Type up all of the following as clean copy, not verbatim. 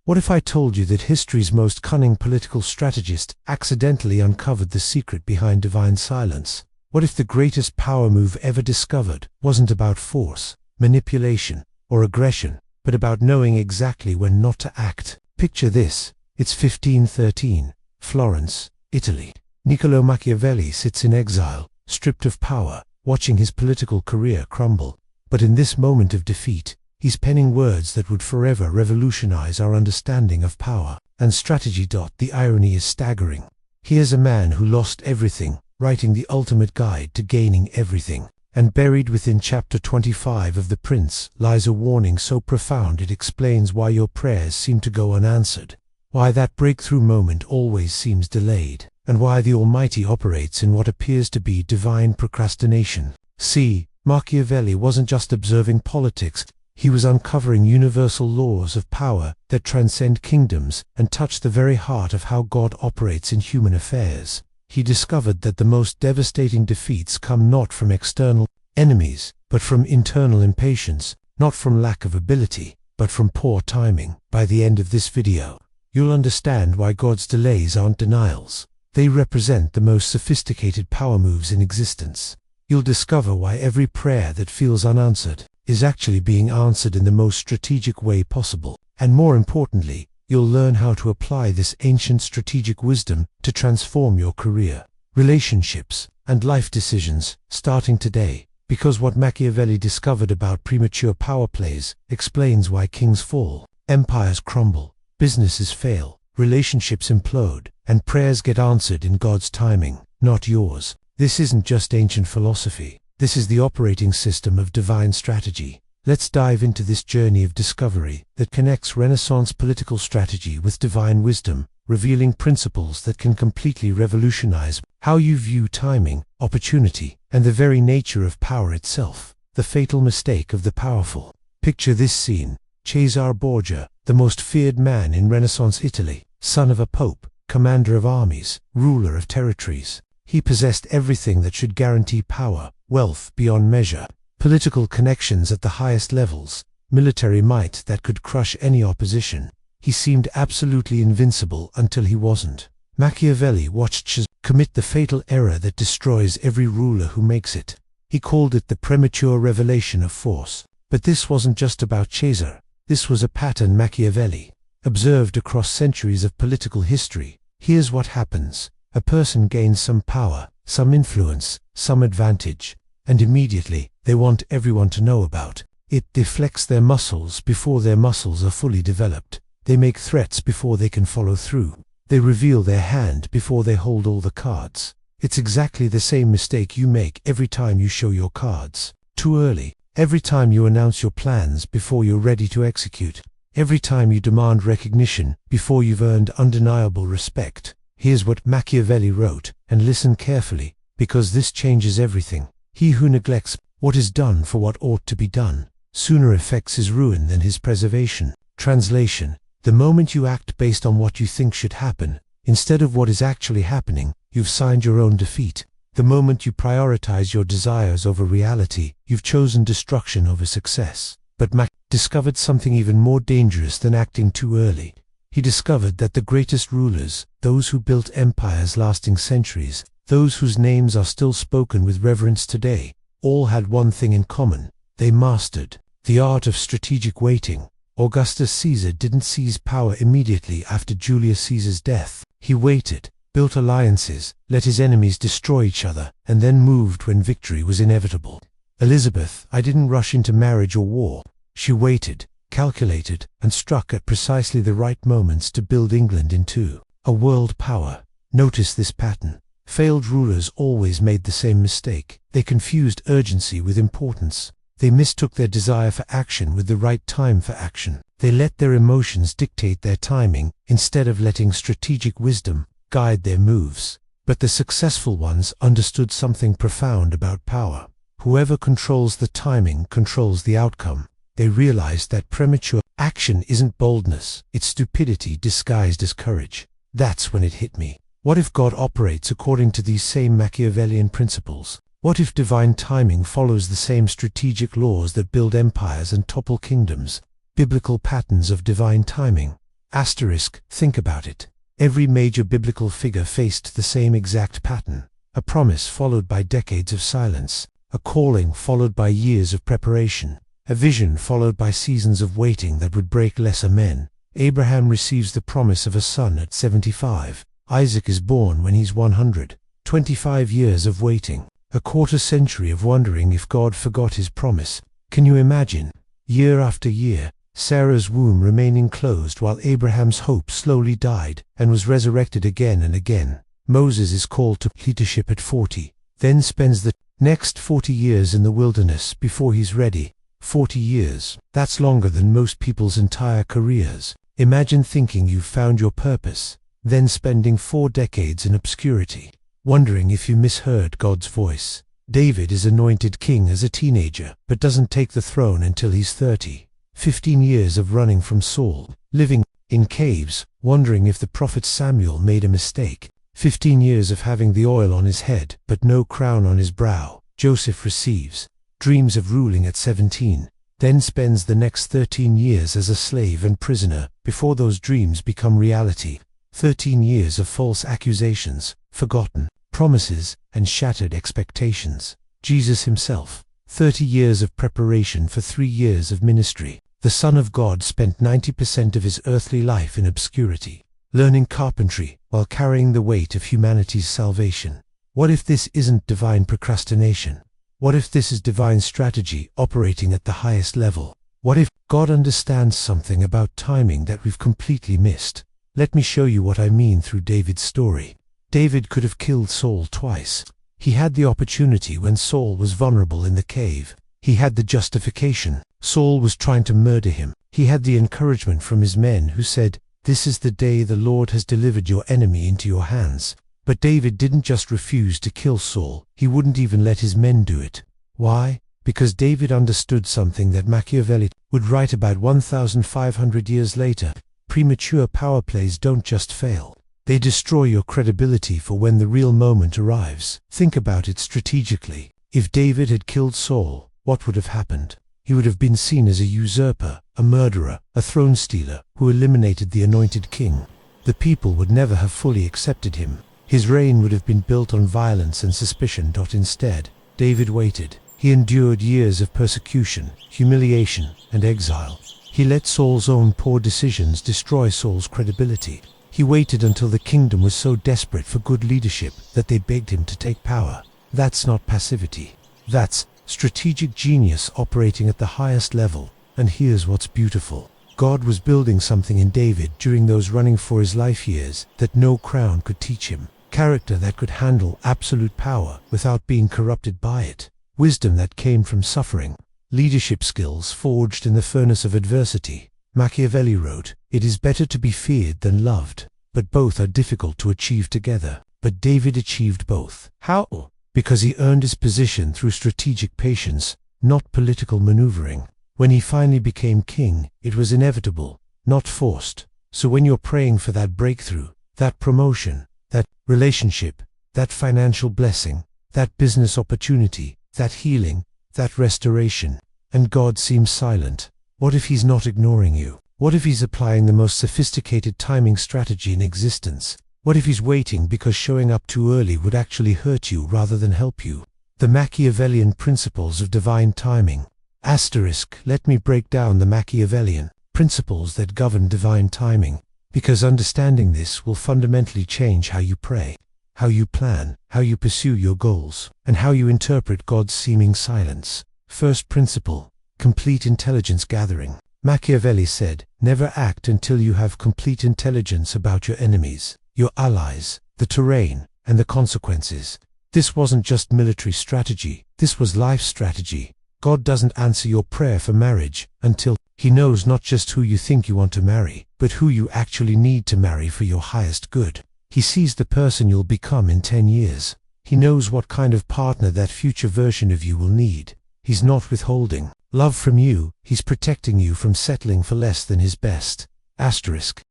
What if I told you that history's most cunning political strategist accidentally uncovered the secret behind divine silence? What if the greatest power move ever discovered wasn't about force, manipulation, or aggression, but about knowing exactly when not to act? Picture this. It's 1513, Florence, Italy. Niccolò Machiavelli sits in exile, stripped of power, watching his political career crumble. But in this moment of defeat, he's penning words that would forever revolutionize our understanding of power and strategy. The irony is staggering. Here's a man who lost everything, writing the ultimate guide to gaining everything. And buried within chapter 25 of The Prince lies a warning so profound it explains why your prayers seem to go unanswered, why that breakthrough moment always seems delayed, and why the Almighty operates in what appears to be divine procrastination. See, Machiavelli wasn't just observing politics, he was uncovering universal laws of power that transcend kingdoms and touch the very heart of how God operates in human affairs. He discovered that the most devastating defeats come not from external enemies, but from internal impatience, not from lack of ability, but from poor timing. By the end of this video, you'll understand why God's delays aren't denials. They represent the most sophisticated power moves in existence. You'll discover why every prayer that feels unanswered is actually being answered in the most strategic way possible. And more importantly, you'll learn how to apply this ancient strategic wisdom to transform your career, relationships, and life decisions, starting today. Because what Machiavelli discovered about premature power plays explains why kings fall, empires crumble, businesses fail, relationships implode, and prayers get answered in God's timing, not yours. This isn't just ancient philosophy. This is the operating system of divine strategy. Let's dive into this journey of discovery that connects Renaissance political strategy with divine wisdom, revealing principles that can completely revolutionize how you view timing, opportunity, and the very nature of power itself. The fatal mistake of the powerful. Picture this scene. Cesare Borgia, the most feared man in Renaissance Italy, son of a pope, commander of armies, ruler of territories. He possessed everything that should guarantee power, wealth beyond measure, political connections at the highest levels, military might that could crush any opposition. He seemed absolutely invincible until he wasn't. Machiavelli watched Cesare commit the fatal error that destroys every ruler who makes it. He called it the premature revelation of force. But this wasn't just about Cesare. This was a pattern Machiavelli observed across centuries of political history. Here's what happens. A person gains some power, some influence, some advantage, and immediately they want everyone to know about it. They flex their muscles before their muscles are fully developed. They make threats before they can follow through. They reveal their hand before they hold all the cards. It's exactly the same mistake you make every time you show your cards too early. Every time you announce your plans before you're ready to execute. Every time you demand recognition before you've earned undeniable respect. Here's what Machiavelli wrote, and listen carefully, because this changes everything. He who neglects what is done for what ought to be done, sooner effects his ruin than his preservation. Translation: the moment you act based on what you think should happen, instead of what is actually happening, you've signed your own defeat. The moment you prioritize your desires over reality, you've chosen destruction over success. But Mac discovered something even more dangerous than acting too early. He discovered that the greatest rulers, those who built empires lasting centuries, those whose names are still spoken with reverence today, all had one thing in common. They mastered the art of strategic waiting. Augustus Caesar didn't seize power immediately after Julius Caesar's death. He waited, built alliances, let his enemies destroy each other, and then moved when victory was inevitable. Elizabeth didn't rush into marriage or war. She waited, calculated, and struck at precisely the right moments to build England into a world power. Notice this pattern. Failed rulers always made the same mistake. They confused urgency with importance. They mistook their desire for action with the right time for action. They let their emotions dictate their timing, instead of letting strategic wisdom guide their moves. But the successful ones understood something profound about power. Whoever controls the timing controls the outcome. They realized that premature action isn't boldness, it's stupidity disguised as courage. That's when it hit me. What if God operates according to these same Machiavellian principles? What if divine timing follows the same strategic laws that build empires and topple kingdoms? Biblical patterns of divine timing. Asterisk, think about it. Every major biblical figure faced the same exact pattern. A promise followed by decades of silence. A calling followed by years of preparation. A vision followed by seasons of waiting that would break lesser men. Abraham receives the promise of a son at 75. Isaac is born when he's 100. 25 years of waiting. A quarter century of wondering if God forgot his promise. Can you imagine? Year after year, Sarah's womb remaining closed while Abraham's hope slowly died and was resurrected again and again. Moses is called to leadership at 40, then spends the next 40 years in the wilderness before he's ready. 40 years. That's longer than most people's entire careers. Imagine thinking you've found your purpose, then spending 4 decades in obscurity, wondering if you misheard God's voice. David is anointed king as a teenager, but doesn't take the throne until he's 30. 15 years of running from Saul, living in caves, wondering if the prophet Samuel made a mistake. 15 years of having the oil on his head, but no crown on his brow. Joseph receives dreams of ruling at 17, then spends the next 13 years as a slave and prisoner before those dreams become reality. 13 years of false accusations, forgotten promises, and shattered expectations. Jesus himself, 30 years of preparation for 3 years of ministry. The Son of God spent 90% of his earthly life in obscurity, learning carpentry while carrying the weight of humanity's salvation. What if this isn't divine procrastination? What if this is divine strategy operating at the highest level? What if God understands something about timing that we've completely missed? Let me show you what I mean through David's story. David could have killed Saul twice. He had the opportunity when Saul was vulnerable in the cave. He had the justification. Saul was trying to murder him. He had the encouragement from his men who said, "This is the day the Lord has delivered your enemy into your hands." But David didn't just refuse to kill Saul, he wouldn't even let his men do it. Why? Because David understood something that Machiavelli would write about 1,500 years later. Premature power plays don't just fail. They destroy your credibility for when the real moment arrives. Think about it strategically. If David had killed Saul, what would have happened? He would have been seen as a usurper, a murderer, a throne stealer who eliminated the anointed king. The people would never have fully accepted him. His reign would have been built on violence and suspicion. Instead, David waited. He endured years of persecution, humiliation, and exile. He let Saul's own poor decisions destroy Saul's credibility. He waited until the kingdom was so desperate for good leadership that they begged him to take power. That's not passivity. That's strategic genius operating at the highest level. And here's what's beautiful. God was building something in David during those running for his life years that no crown could teach him. Character that could handle absolute power without being corrupted by it. Wisdom that came from suffering. Leadership skills forged in the furnace of adversity. Machiavelli wrote, "It is better to be feared than loved, but both are difficult to achieve together." But David achieved both. How? Because he earned his position through strategic patience, not political maneuvering. When he finally became king, it was inevitable, not forced. So when you're praying for that breakthrough, that promotion, that relationship, that financial blessing, that business opportunity, that healing, that restoration, and God seems silent, what if he's not ignoring you? What if he's applying the most sophisticated timing strategy in existence? What if he's waiting because showing up too early would actually hurt you rather than help you? The Machiavellian principles of divine timing. Asterisk, let me break down the Machiavellian principles that govern divine timing, because understanding this will fundamentally change how you pray, how you plan, how you pursue your goals, and how you interpret God's seeming silence. First principle, complete intelligence gathering. Machiavelli said, never act until you have complete intelligence about your enemies, your allies, the terrain, and the consequences. This wasn't just military strategy, this was life strategy. God doesn't answer your prayer for marriage until he knows not just who you think you want to marry, but who you actually need to marry for your highest good. He sees the person you'll become in 10 years. He knows what kind of partner that future version of you will need. He's not withholding love from you, he's protecting you from settling for less than his best. Asterisk.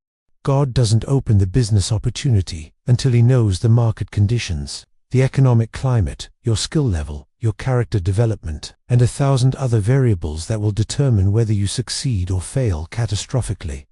God doesn't open the business opportunity until he knows the market conditions, the economic climate, your skill level, your character development, and 1,000 other variables that will determine whether you succeed or fail catastrophically.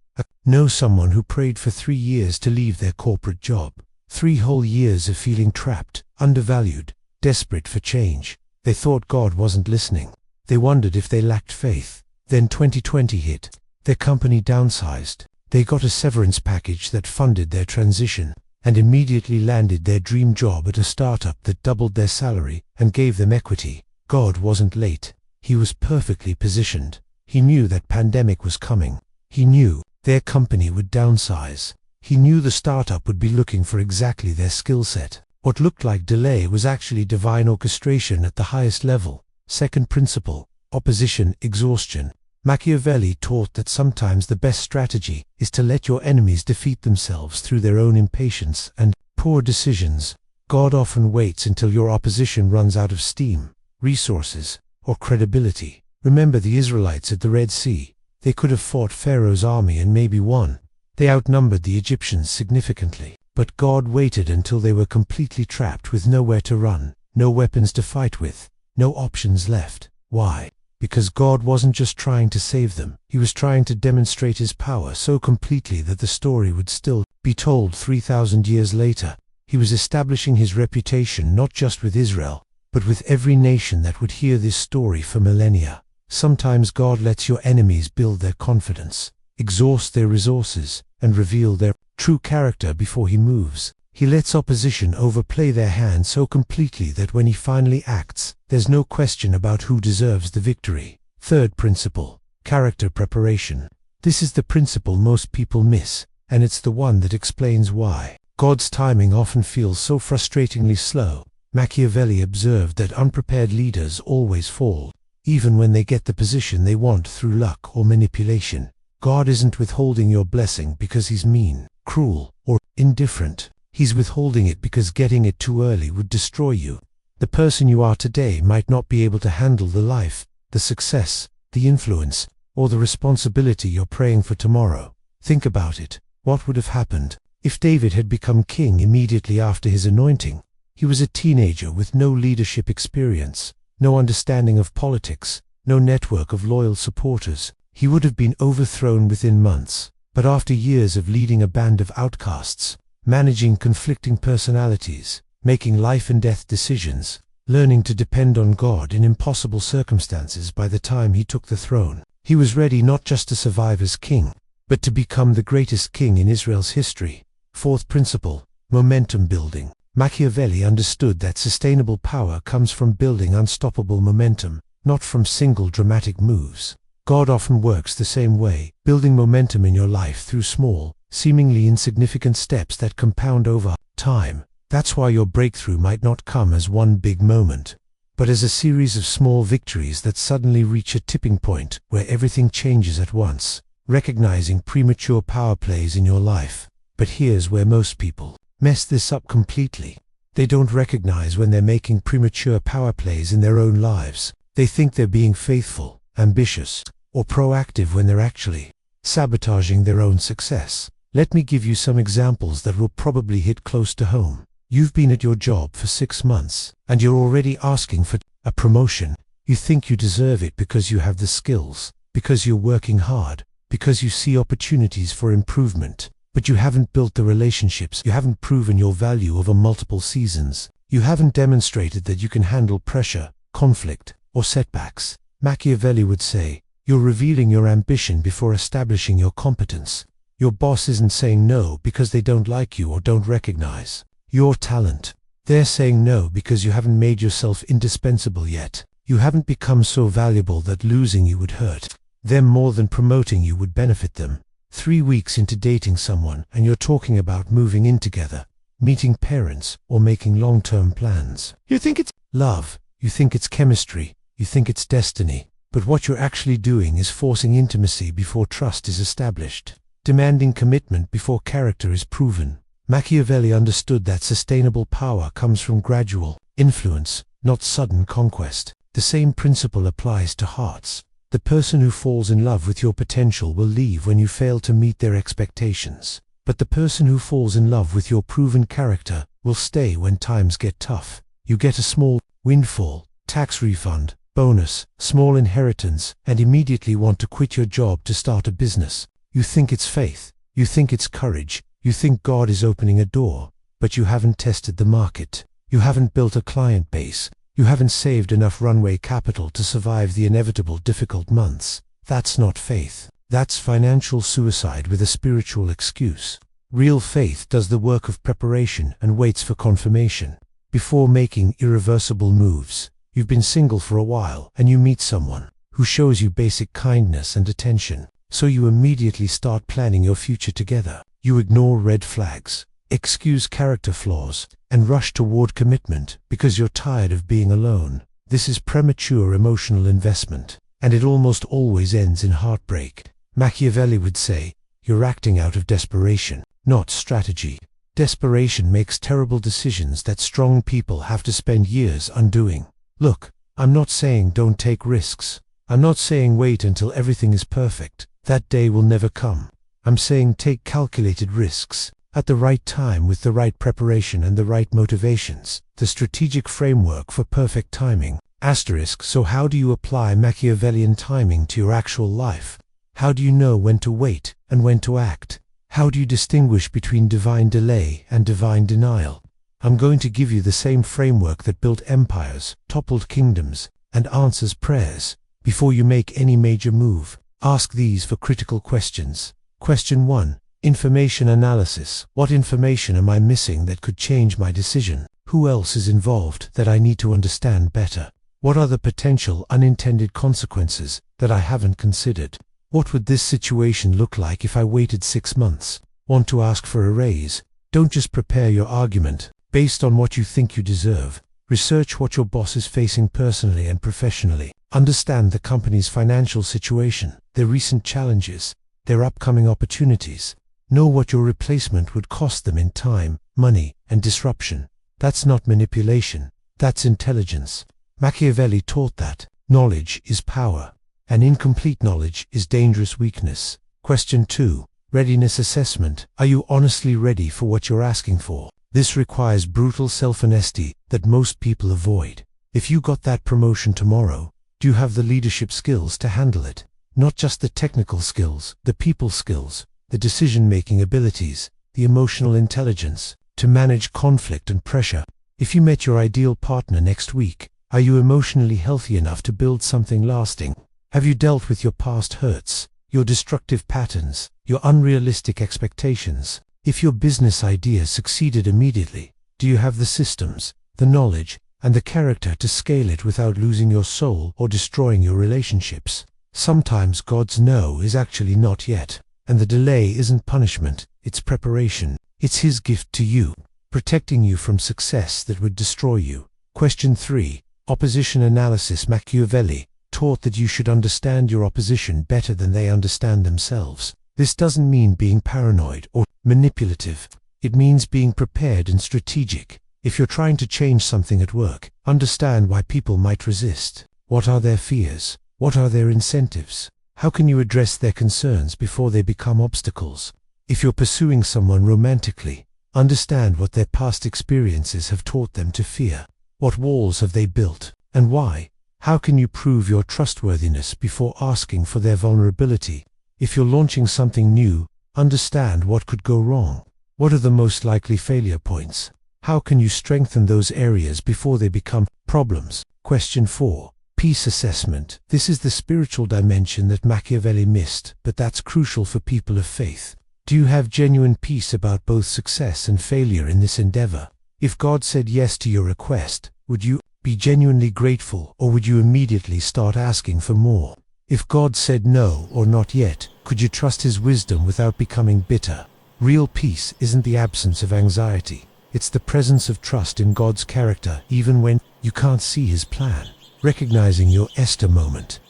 Know someone who prayed for 3 years to leave their corporate job. 3 whole years of feeling trapped, undervalued, desperate for change. They thought God wasn't listening. They wondered if they lacked faith. Then 2020 hit. Their company downsized. They got a severance package that funded their transition, and immediately landed their dream job at a startup that doubled their salary and gave them equity. God wasn't late. He was perfectly positioned. He knew that pandemic was coming. He knew their company would downsize. He knew the startup would be looking for exactly their skill set. What looked like delay was actually divine orchestration at the highest level. Second principle: opposition, exhaustion. Machiavelli taught that sometimes the best strategy is to let your enemies defeat themselves through their own impatience and poor decisions. God often waits until your opposition runs out of steam, resources, or credibility. Remember the Israelites at the Red Sea. They could have fought Pharaoh's army and maybe won. They outnumbered the Egyptians significantly. But God waited until they were completely trapped with nowhere to run, no weapons to fight with, no options left. Why? Because God wasn't just trying to save them. He was trying to demonstrate His power so completely that the story would still be told 3,000 years later. He was establishing His reputation not just with Israel, but with every nation that would hear this story for millennia. Sometimes God lets your enemies build their confidence, exhaust their resources, and reveal their true character before He moves. He lets opposition overplay their hand so completely that when He finally acts, there's no question about who deserves the victory. Third principle: character preparation. This is the principle most people miss, and it's the one that explains why God's timing often feels so frustratingly slow. Machiavelli observed that unprepared leaders always fall, even when they get the position they want through luck or manipulation. God isn't withholding your blessing because He's mean, cruel, or indifferent. He's withholding it because getting it too early would destroy you. The person you are today might not be able to handle the life, the success, the influence, or the responsibility you're praying for tomorrow. Think about it. What would have happened if David had become king immediately after his anointing? He was a teenager with no leadership experience, no understanding of politics, no network of loyal supporters. He would have been overthrown within months. But after years of leading a band of outcasts, managing conflicting personalities, making life and death decisions, learning to depend on God in impossible circumstances, by the time he took the throne, he was ready not just to survive as king, but to become the greatest king in Israel's history. Fourth principle: momentum building. Machiavelli understood that sustainable power comes from building unstoppable momentum, not from single dramatic moves. God often works the same way, building momentum in your life through small, seemingly insignificant steps that compound over time. That's why your breakthrough might not come as one big moment, but as a series of small victories that suddenly reach a tipping point where everything changes at once. Recognizing premature power plays in your life. But here's where most people mess this up completely. They don't recognize when they're making premature power plays in their own lives. They think they're being faithful, ambitious, or proactive when they're actually sabotaging their own success. Let me give you some examples that will probably hit close to home. You've been at your job for 6 months, and you're already asking for a promotion. You think you deserve it because you have the skills, because you're working hard, because you see opportunities for improvement. But you haven't built the relationships, you haven't proven your value over multiple seasons. You haven't demonstrated that you can handle pressure, conflict, or setbacks. Machiavelli would say, you're revealing your ambition before establishing your competence. Your boss isn't saying no because they don't like you or don't recognize your talent. They're saying no because you haven't made yourself indispensable yet. You haven't become so valuable that losing you would hurt them more than promoting you would benefit them. 3 weeks into dating someone and you're talking about moving in together, meeting parents, or making long-term plans. You think it's love, you think it's chemistry, you think it's destiny. But what you're actually doing is forcing intimacy before trust is established, demanding commitment before character is proven. Machiavelli understood that sustainable power comes from gradual influence, not sudden conquest. The same principle applies to hearts. The person who falls in love with your potential will leave when you fail to meet their expectations. But the person who falls in love with your proven character will stay when times get tough. You get a small windfall, tax refund, bonus, small inheritance, and immediately want to quit your job to start a business. You think it's faith, you think it's courage, you think God is opening a door, but you haven't tested the market. You haven't built a client base. You haven't saved enough runway capital to survive the inevitable difficult months. That's not faith. That's financial suicide with a spiritual excuse. Real faith does the work of preparation and waits for confirmation. Before making irreversible moves, you've been single for a while and you meet someone who shows you basic kindness and attention. So you immediately start planning your future together. You ignore red flags, excuse character flaws, and rush toward commitment because you're tired of being alone. This is premature emotional investment, and it almost always ends in heartbreak. Machiavelli would say, you're acting out of desperation, not strategy. Desperation makes terrible decisions that strong people have to spend years undoing. Look, I'm not saying don't take risks. I'm not saying wait until everything is perfect. That day will never come. I'm saying take calculated risks at the right time with the right preparation and the right motivations. The strategic framework for perfect timing. So how do you apply Machiavellian timing to your actual life? How do you know when to wait and when to act? How do you distinguish between divine delay and divine denial? I'm going to give you the same framework that built empires, toppled kingdoms, and answers prayers. Before you make any major move, ask these for critical questions. Question 1. Information analysis. What information am I missing that could change my decision? Who else is involved that I need to understand better? What are the potential unintended consequences that I haven't considered? What would this situation look like if I waited 6 months? Want to ask for a raise? Don't just prepare your argument based on what you think you deserve. Research what your boss is facing personally and professionally. Understand the company's financial situation, their recent challenges, their upcoming opportunities. Know what your replacement would cost them in time, money, and disruption. That's not manipulation. That's intelligence. Machiavelli taught that knowledge is power, and incomplete knowledge is dangerous weakness. Question 2. Readiness assessment. Are you honestly ready for what you're asking for? This requires brutal self-honesty that most people avoid. If you got that promotion tomorrow, do you have the leadership skills to handle it? Not just the technical skills, the people skills, the decision-making abilities, the emotional intelligence, to manage conflict and pressure. If you met your ideal partner next week, are you emotionally healthy enough to build something lasting? Have you dealt with your past hurts, your destructive patterns, your unrealistic expectations? If your business idea succeeded immediately, do you have the systems, the knowledge, and the character to scale it without losing your soul or destroying your relationships? Sometimes God's no is actually not yet, and the delay isn't punishment, it's preparation. It's His gift to you, protecting you from success that would destroy you. Question 3. Opposition analysis. Machiavelli taught that you should understand your opposition better than they understand themselves. This doesn't mean being paranoid or manipulative. It means being prepared and strategic. If you're trying to change something at work, understand why people might resist. What are their fears? What are their incentives? How can you address their concerns before they become obstacles? If you're pursuing someone romantically, understand what their past experiences have taught them to fear. What walls have they built, and why? How can you prove your trustworthiness before asking for their vulnerability? If you're launching something new, understand what could go wrong. What are the most likely failure points? How can you strengthen those areas before they become problems? Question 4. Peace assessment. This is the spiritual dimension that Machiavelli missed, but that's crucial for people of faith. Do you have genuine peace about both success and failure in this endeavor? If God said yes to your request, would you be genuinely grateful, or would you immediately start asking for more? If God said no or not yet, could you trust His wisdom without becoming bitter? Real peace isn't the absence of anxiety. It's the presence of trust in God's character even when you can't see His plan. Recognizing your Esther moment.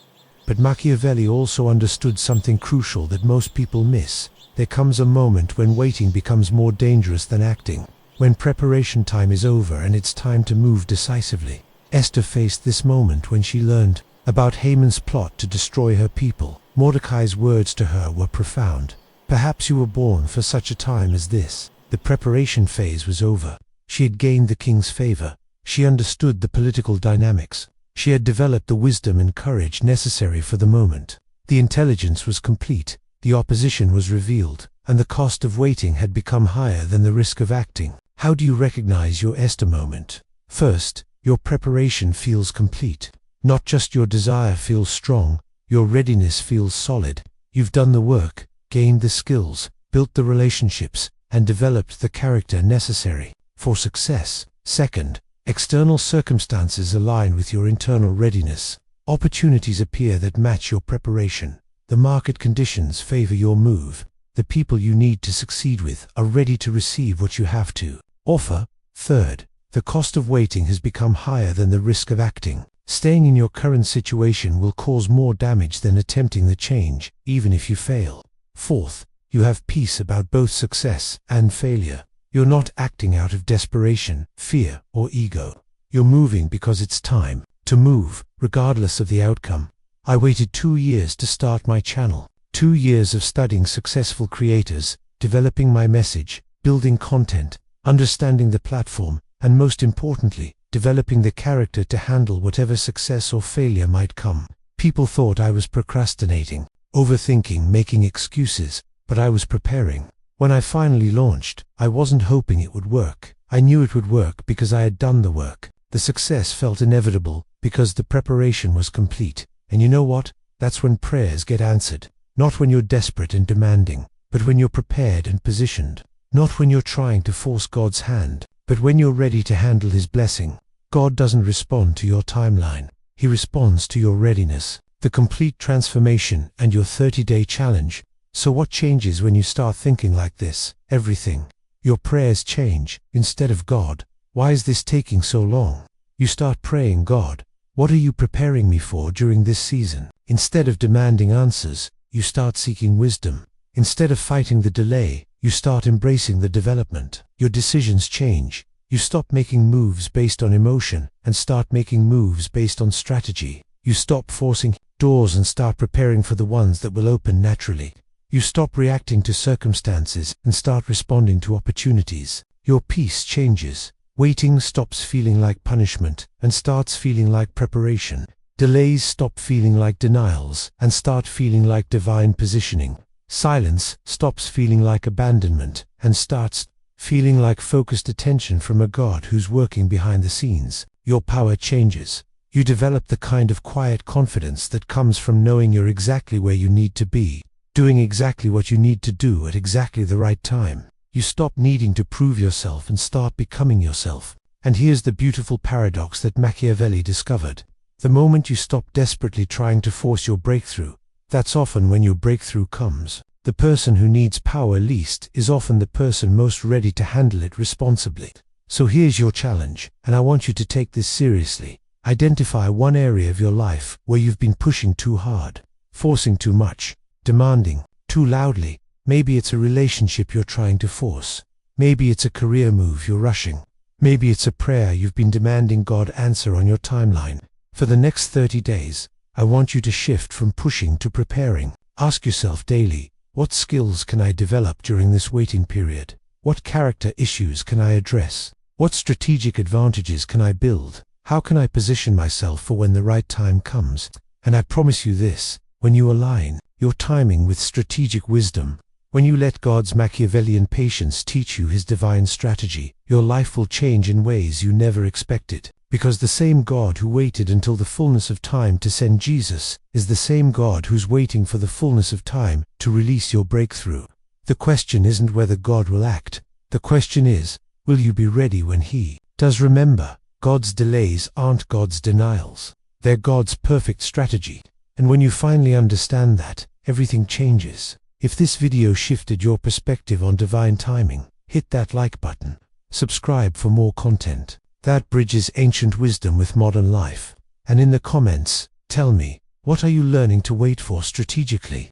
But Machiavelli also understood something crucial that most people miss. There comes a moment when waiting becomes more dangerous than acting. When preparation time is over and it's time to move decisively. Esther faced this moment when she learned about Haman's plot to destroy her people. Mordecai's words to her were profound. Perhaps you were born for such a time as this. The preparation phase was over. She had gained the king's favor. She understood the political dynamics. She had developed the wisdom and courage necessary for the moment. The intelligence was complete. the opposition was revealed, and the cost of waiting had become higher than the risk of acting. How do you recognize your Esther moment? First, your preparation feels complete. Not just your desire feels strong, your readiness feels solid. You've done the work, gained the skills, built the relationships, and developed the character necessary for success. Second, external circumstances align with your internal readiness. Opportunities appear that match your preparation. The market conditions favor your move. The people you need to succeed with are ready to receive what you have to offer. Third, the cost of waiting has become higher than the risk of acting. Staying in your current situation will cause more damage than attempting the change, even if you fail. Fourth, you have peace about both success and failure. You're not acting out of desperation, fear, or ego. You're moving because it's time to move, regardless of the outcome. I waited 2 years to start my channel. 2 years of studying successful creators, developing my message, building content, understanding the platform, and most importantly, developing the character to handle whatever success or failure might come. People thought I was procrastinating, overthinking, making excuses, but I was preparing. When I finally launched, I wasn't hoping it would work. I knew it would work because I had done the work. The success felt inevitable because the preparation was complete. And you know what? That's when prayers get answered. Not when you're desperate and demanding, but when you're prepared and positioned. Not when you're trying to force God's hand, but when you're ready to handle His blessing. God doesn't respond to your timeline. He responds to your readiness, the complete transformation, and your 30-day challenge. So what changes when you start thinking like this? Everything. Your prayers change. Instead of God, why is this taking so long? You start praying, God, what are you preparing me for during this season? Instead of demanding answers, you start seeking wisdom. Instead of fighting the delay, you start embracing the development. Your decisions change. You stop making moves based on emotion and start making moves based on strategy. You stop forcing doors and start preparing for the ones that will open naturally. You stop reacting to circumstances and start responding to opportunities. Your peace changes. Waiting stops feeling like punishment and starts feeling like preparation. Delays stop feeling like denials and start feeling like divine positioning. Silence stops feeling like abandonment and starts feeling like focused attention from a God who's working behind the scenes. Your power changes. You develop the kind of quiet confidence that comes from knowing you're exactly where you need to be, doing exactly what you need to do at exactly the right time. You stop needing to prove yourself and start becoming yourself. And here's the beautiful paradox that Machiavelli discovered. The moment you stop desperately trying to force your breakthrough, that's often when your breakthrough comes. The person who needs power least is often the person most ready to handle it responsibly. So here's your challenge, and I want you to take this seriously. Identify one area of your life where you've been pushing too hard, forcing too much, demanding too loudly. Maybe it's a relationship you're trying to force. Maybe it's a career move you're rushing. Maybe it's a prayer you've been demanding God answer on your timeline. For the next 30 days, I want you to shift from pushing to preparing. Ask yourself daily, what skills can I develop during this waiting period? What character issues can I address? What strategic advantages can I build? How can I position myself for when the right time comes? And I promise you this, when you align your timing with strategic wisdom, when you let God's Machiavellian patience teach you His divine strategy, your life will change in ways you never expected. Because the same God who waited until the fullness of time to send Jesus is the same God who's waiting for the fullness of time to release your breakthrough. The question isn't whether God will act. The question is, will you be ready when He does? Remember, God's delays aren't God's denials. They're God's perfect strategy. And when you finally understand that, everything changes. If this video shifted your perspective on divine timing, hit that like button. Subscribe for more content that bridges ancient wisdom with modern life. And in the comments, tell me, what are you learning to wait for strategically?